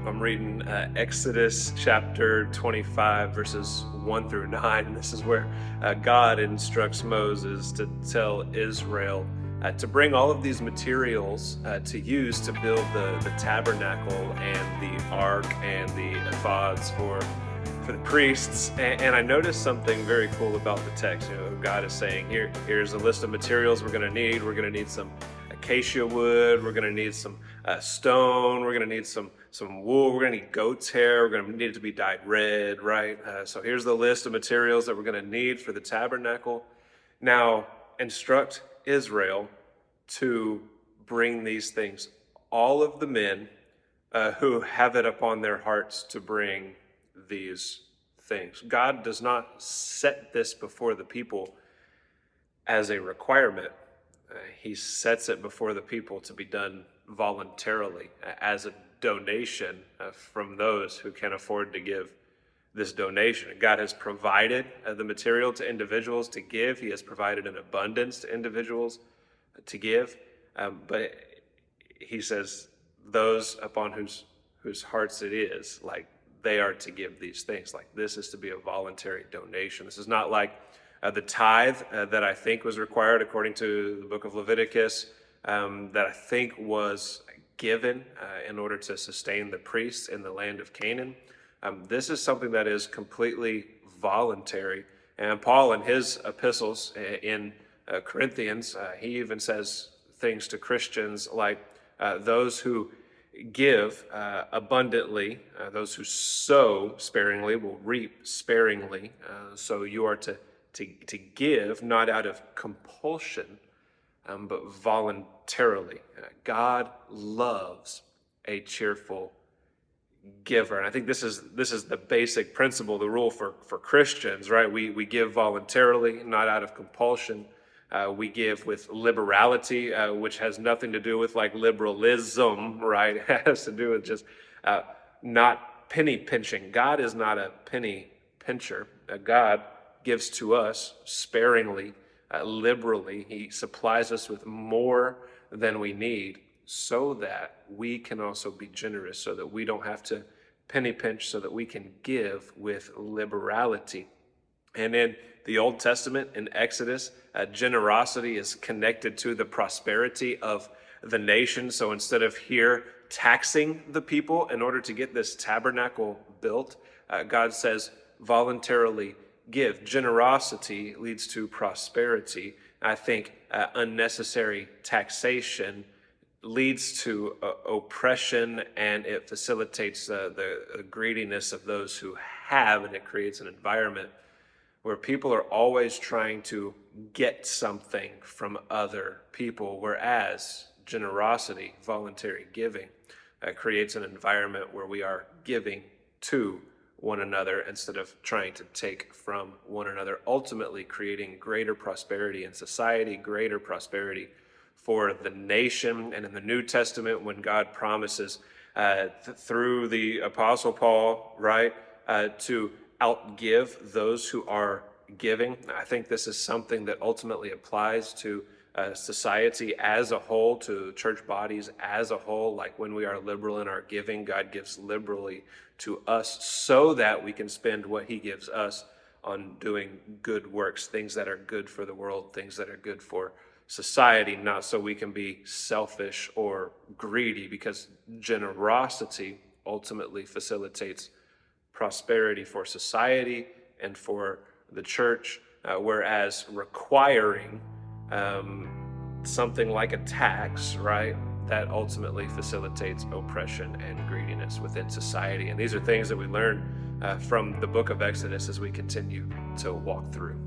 I'm reading Exodus chapter 25, verses 1 through 9. And this is where God instructs Moses to tell Israel to bring all of these materials to use to build the tabernacle and the ark and the ephods for the priests. And I noticed something very cool about the text. God is saying, here's a list of materials we're going to need. We're going to need some acacia wood. We're going to need some stone. We're going to need some wool. We're going to need goat's hair. We're going to need it to be dyed red, right? So here's the list of materials that we're going to need for the tabernacle. Now, instruct Israel to bring these things. All of the men who have it upon their hearts to bring these things. God does not set this before the people as a requirement. He sets it before the people to be done voluntarily as a donation from those who can afford to give this donation. God has provided the material to individuals to give. He has provided an abundance to individuals to give. But he says those upon whose hearts it is, like they are to give these things. Like this is to be a voluntary donation. This is not like the tithe that I think was required according to the book of Leviticus, that I think was given in order to sustain the priests in the land of Canaan. This is something that is completely voluntary. And Paul in his epistles in Corinthians, he even says things to Christians like those who give abundantly, those who sow sparingly will reap sparingly. So you are to give not out of compulsion, but voluntarily. God loves a cheerful giver. And I think this is the basic principle, the rule for Christians, right? We give voluntarily, not out of compulsion. We give with liberality, which has nothing to do with like liberalism, right? It has to do with just not penny pinching. God is not a penny pincher. God gives to us sparingly, liberally. He supplies us with more than we need so that we can also be generous, so that we don't have to penny pinch, so that we can give with liberality. And in the Old Testament, in Exodus, generosity is connected to the prosperity of the nation. So instead of here taxing the people in order to get this tabernacle built, God says voluntarily give. Generosity leads to prosperity. I think unnecessary taxation leads to oppression, and it facilitates the greediness of those who have, and it creates an environment where people are always trying to get something from other people, whereas generosity, voluntary giving, creates an environment where we are giving to one another instead of trying to take from one another, ultimately creating greater prosperity in society, greater prosperity for the nation. And in the New Testament, when God promises through the Apostle Paul, right, to outgive those who are giving, I think this is something that ultimately applies to society as a whole, to church bodies as a whole. Like when we are liberal in our giving, God gives liberally to us so that we can spend what he gives us on doing good works, things that are good for the world, things that are good for society, not so we can be selfish or greedy, because generosity ultimately facilitates prosperity for society and for the church, whereas requiring something like a tax, right, that ultimately facilitates oppression and greediness within society. And these are things that we learn from the book of Exodus as we continue to walk through.